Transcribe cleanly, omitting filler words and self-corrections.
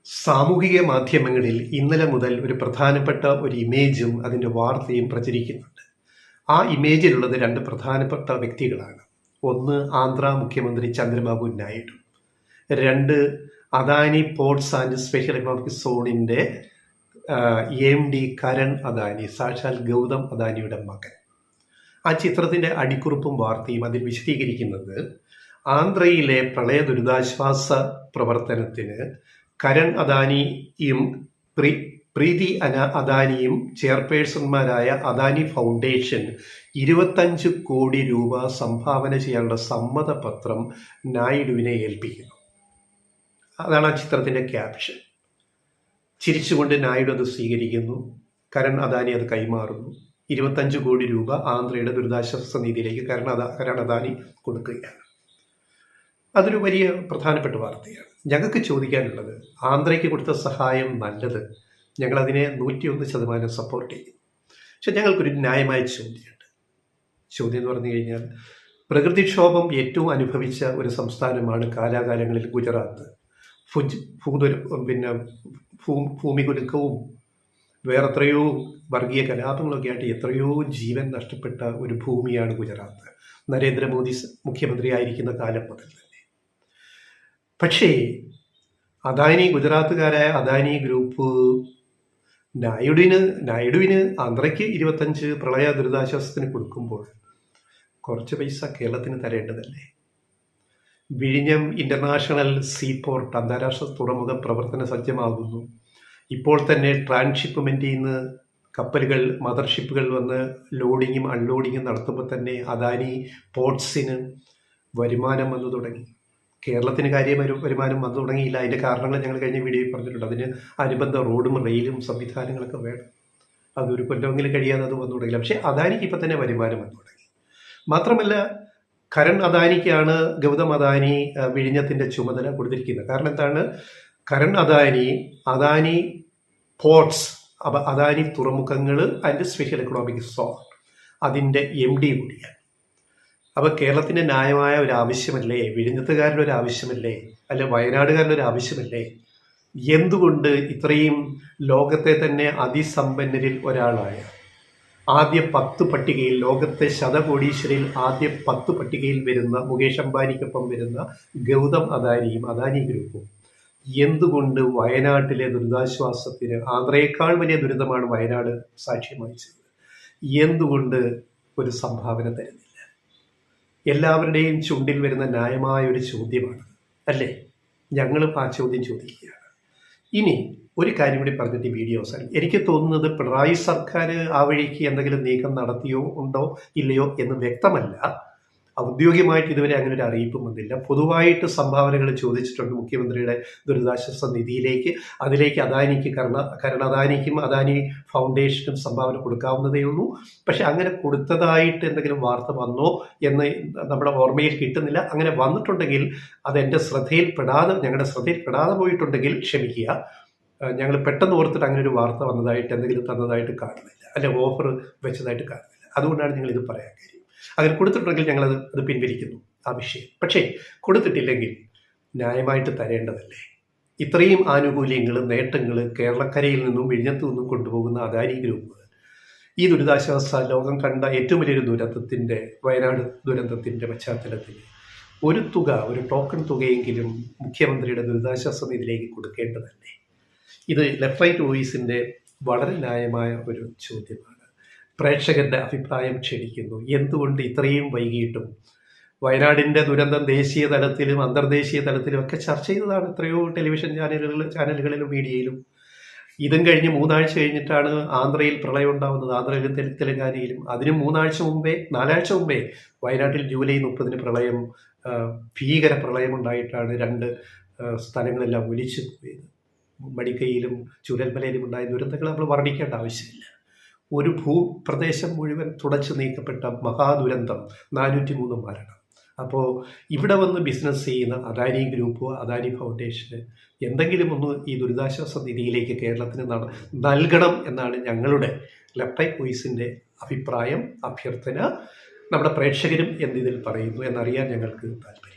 സാമൂഹിക മാധ്യമങ്ങളിൽ ഇന്നലെ മുതൽ ഒരു പ്രധാനപ്പെട്ട ഒരു ഇമേജും അതിൻ്റെ വാർത്തയും പ്രചരിക്കുന്നുണ്ട്. ആ ഇമേജിലുള്ളത് രണ്ട് പ്രധാനപ്പെട്ട വ്യക്തികളാണ്. ഒന്ന് ആന്ധ്ര മുഖ്യമന്ത്രി ചന്ദ്രബാബു നായിഡു, രണ്ട് Adani ports and special economic സോണിൻ്റെ MD കരൺ അദാനി, സാക്ഷാൽ ഗൗതം അദാനിയുടെ മകൻ. ആ ചിത്രത്തിൻ്റെ അടിക്കുറിപ്പും വാർത്തയും അതിൽ വിശദീകരിക്കുന്നത് ആന്ധ്രയിലെ പ്രളയ ദുരിതാശ്വാസ പ്രവർത്തനത്തിന് കരൺ അദാനിയും പ്രീതി അദാനിയും ചെയർപേഴ്സൺമാരായ അദാനി ഫൗണ്ടേഷൻ 25 കോടി രൂപ സംഭാവന ചെയ്യാനുള്ള സമ്മതപത്രം നായിഡുവിനെ ഏൽപ്പിക്കുന്നു. അതാണ് ആ ചിത്രത്തിൻ്റെ ക്യാപ്ഷൻ. ചിരിച്ചുകൊണ്ട് നായിഡു അത് സ്വീകരിക്കുന്നു. കരൺ അദാനി അത് കൈമാറുന്നു. 25 കോടി രൂപ ആന്ധ്രയുടെ ദുരിതാശ്വാസ നിധിയിലേക്ക് കരൺ അദാനി കൊടുക്കുകയാണ്. അതൊരു വലിയ പ്രധാനപ്പെട്ട വാർത്തയാണ്. ഞങ്ങൾക്ക് ചോദിക്കാനുള്ളത്, ആന്ധ്രയ്ക്ക് കൊടുത്ത സഹായം നല്ലത്, ഞങ്ങളതിനെ 101% സപ്പോർട്ട് ചെയ്യും. പക്ഷെ ഞങ്ങൾക്കൊരു ന്യായമായ ചോദ്യമുണ്ട്. ചോദ്യം എന്ന് പറഞ്ഞു കഴിഞ്ഞാൽ, പ്രകൃതിക്ഷോഭം ഏറ്റവും അനുഭവിച്ച ഒരു സംസ്ഥാനമാണ് കാലാകാലങ്ങളിൽ ഗുജറാത്ത്. ഭൂമികുലുക്കവും വേറെത്രയോ വർഗീയ കലാപങ്ങളൊക്കെ ആയിട്ട് എത്രയോ ജീവൻ നഷ്ടപ്പെട്ട ഒരു ഭൂമിയാണ് ഗുജറാത്ത്, നരേന്ദ്രമോദി മുഖ്യമന്ത്രിയായിരിക്കുന്ന കാലം മുതൽ തന്നെ. പക്ഷേ ഗുജറാത്തുകാരായ അദാനി ഗ്രൂപ്പ് നായിഡുവിന് ആന്ധ്രയ്ക്ക് 25 പ്രളയ ദുരിതാശ്വാസത്തിന് കൊടുക്കുമ്പോൾ കുറച്ച് പൈസ കേരളത്തിന് തരേണ്ടതല്ലേ? വിഴിഞ്ഞം ഇൻ്റർനാഷണൽ സീപോർട്ട് അന്താരാഷ്ട്ര തുറമുഖം പ്രവർത്തന സജ്ജമാകുന്നു. ഇപ്പോൾ തന്നെ ട്രാൻസ്ഷിപ്മെൻറ്റിൽ നിന്ന് കപ്പലുകൾ, മദർഷിപ്പുകൾ വന്ന് ലോഡിങ്ങും അൺലോഡിങ്ങും നടത്തുമ്പോൾ തന്നെ അദാനി പോർട്സിന് വരുമാനം വന്നു തുടങ്ങി. കേരളത്തിന് വരുമാനം വന്നു തുടങ്ങിയില്ല. അതിൻ്റെ കാരണങ്ങൾ ഞങ്ങൾ കഴിഞ്ഞ വീഡിയോയിൽ പറഞ്ഞിട്ടുണ്ട്. അതിന് അനുബന്ധ റോഡും റെയിലും സംവിധാനങ്ങളൊക്കെ വേണം. അതൊരു കൊല്ലമെങ്കിലും കഴിയാതെ അത് വന്നു തുടങ്ങില്ല. പക്ഷേ അദാനിക്ക് ഇപ്പം തന്നെ വരുമാനം വന്നു തുടങ്ങി. മാത്രമല്ല, കരൺ അദാനിക്കാണ് ഗൗതം അദാനി വിഴിഞ്ഞത്തിൻ്റെ ചുമതല കൊടുത്തിരിക്കുന്നത്. കാരണം എന്താണ്? കരൺ അദാനി പോർട്സ്, അദാനി തുറമുഖങ്ങൾ ആൻഡ് സ്പെഷ്യൽ എക്കണോമിക് സോൺ അതിൻ്റെ MD കൂടിയാണ്. അപ്പോൾ കേരളത്തിൻ്റെ ന്യായമായ ഒരു ആവശ്യമല്ലേ, വിഴിഞ്ഞത്തുകാരുടെ ഒരു ആവശ്യമല്ലേ, അല്ലെ വയനാടുകാരുടെ ഒരു ആവശ്യമല്ലേ? എന്തുകൊണ്ട് ഇത്രയും ലോകത്തെ തന്നെ അതിസമ്പന്നരിൽ ഒരാളായ ആദ്യ 10 പട്ടികയിൽ, ലോകത്തെ ശതകോടീശ്വരിൽ ആദ്യ 10 പട്ടികയിൽ വരുന്ന മുകേഷ് അംബാനിക്കൊപ്പം വരുന്ന ഗൗതം അദാനിയും അദാനി ഗ്രൂപ്പും എന്തുകൊണ്ട് വയനാട്ടിലെ ദുരിതാശ്വാസത്തിന്, ആന്ധ്രയേക്കാൾ വലിയ ദുരിതമാണ് വയനാട് സാക്ഷ്യം വഹിച്ചത്, എന്തുകൊണ്ട് ഒരു സംഭാവന തരുന്നില്ല? എല്ലാവരുടെയും ചുണ്ടിൽ വരുന്ന ന്യായമായ ഒരു ചോദ്യമാണ് അല്ലേ? ഞങ്ങളും ആ ചോദ്യം ചോദിക്കുകയാണ്. ഇനി ഒരു കാര്യം കൂടി പറഞ്ഞിട്ട് ഈ വീഡിയോ അവസാനം. എനിക്ക് തോന്നുന്നത് പിണറായി സർക്കാർ ആ വഴിക്ക് എന്തെങ്കിലും നീക്കം നടത്തിയോ ഉണ്ടോ ഇല്ലയോ എന്ന് വ്യക്തമല്ല. ഔദ്യോഗികമായിട്ട് ഇതുവരെ അങ്ങനെ ഒരു അറിയിപ്പും വന്നില്ല. പൊതുവായിട്ട് സംഭാവനകൾ ചോദിച്ചിട്ടുണ്ട് മുഖ്യമന്ത്രിയുടെ ദുരിതാശ്വാസ നിധിയിലേക്ക്. അതിലേക്ക് കരൺ അദാനിക്കും അദാനി ഫൗണ്ടേഷനും സംഭാവന കൊടുക്കാവുന്നതേ ഉള്ളൂ. പക്ഷെ അങ്ങനെ കൊടുത്തതായിട്ട് എന്തെങ്കിലും വാർത്ത വന്നോ എന്ന് നമ്മുടെ ഓർമ്മയിൽ കിട്ടുന്നില്ല. അങ്ങനെ വന്നിട്ടുണ്ടെങ്കിൽ അത് ഞങ്ങളുടെ ശ്രദ്ധയിൽപ്പെടാതെ പോയിട്ടുണ്ടെങ്കിൽ ക്ഷമിക്കുക. ഞങ്ങൾ പെട്ടെന്ന് ഓർത്തിട്ട് അങ്ങനെ ഒരു വാർത്ത വന്നതായിട്ട്, എന്തെങ്കിലും തന്നതായിട്ട് കാണുന്നില്ല, അല്ലെ ഓഫർ വെച്ചതായിട്ട് കാണുന്നില്ല. അതുകൊണ്ടാണ് ഞങ്ങളിത് പറയാൻ കാര്യം. അങ്ങനെ കൊടുത്തിട്ടുണ്ടെങ്കിൽ ഞങ്ങളത് പിൻവലിക്കുന്നു ആ വിഷയം. പക്ഷേ കൊടുത്തിട്ടില്ലെങ്കിൽ ന്യായമായിട്ട് തരേണ്ടതല്ലേ? ഇത്രയും ആനുകൂല്യങ്ങളും നേട്ടങ്ങൾ കേരളക്കരയിൽ നിന്നും വിഴിഞ്ഞത്തു നിന്നും കൊണ്ടുപോകുന്ന അദാനി ഗ്രൂപ്പ് ഈ ദുരിതാശ്വാസ ലോകം കണ്ട ഏറ്റവും വലിയൊരു ദുരന്തത്തിൻ്റെ, വയനാട് ദുരന്തത്തിൻ്റെ പശ്ചാത്തലത്തിൽ ഒരു ടോക്കൺ തുകയെങ്കിലും മുഖ്യമന്ത്രിയുടെ ദുരിതാശ്വാസ നിധിയിലേക്ക് കൊടുക്കേണ്ടതല്ലേ? ഇത് ലെഫ്റ്റ് റൈറ്റ് വോയിസിൻ്റെ വളരെ ന്യായമായ ഒരു ചോദ്യമാണ്. പ്രേക്ഷകരുടെ അഭിപ്രായം ക്ഷണിക്കുന്നു. എന്തുകൊണ്ട് ഇത്രയും വൈകിട്ടും? വയനാടിൻ്റെ ദുരന്തം ദേശീയ തലത്തിലും അന്തർദേശീയ തലത്തിലും ഒക്കെ ചർച്ച ചെയ്തതാണ് എത്രയോ ടെലിവിഷൻ ചാനലുകളിലും മീഡിയയിലും. ഇതും കഴിഞ്ഞ് 3 ആഴ്ച കഴിഞ്ഞിട്ടാണ് ആന്ധ്രയിൽ പ്രളയം ഉണ്ടാകുന്നത്, ആന്ധ്രയിലും തെലങ്കാനയിലും. അതിന് 4 ആഴ്ച മുമ്പേ വയനാട്ടിൽ ജൂലൈ 30 ഭീകര പ്രളയം ഉണ്ടായിട്ടാണ് 2 സ്ഥലങ്ങളെല്ലാം ഒലിച്ചു പോയത്. മടിക്കയിലും ചൂരൽമലയിലും ഉണ്ടായ ദുരന്തങ്ങൾ നമ്മൾ വർണ്ണിക്കേണ്ട ആവശ്യമില്ല. ഒരു ഭൂപ്രദേശം മുഴുവൻ തുടച്ചു നീക്കപ്പെട്ട മഹാദുരന്തം, 403 മരണം. അപ്പോൾ ഇവിടെ വന്ന് ബിസിനസ് ചെയ്യുന്ന അദാനി ഗ്രൂപ്പോ അദാനി ഫൗണ്ടേഷന് എന്തെങ്കിലും ഒന്ന് ഈ ദുരിതാശ്വാസ നിധിയിലേക്ക് കേരളത്തിന് നൽകണം എന്നാണ് ഞങ്ങളുടെ ലെഫ്റ്റ് റൈറ്റ് വോയിസിൻ്റെ അഭിപ്രായം, അഭ്യർത്ഥന. നമ്മുടെ പ്രേക്ഷകരും എന്തിതിൽ പറയുന്നു എന്നറിയാൻ ഞങ്ങൾക്ക് താല്പര്യം.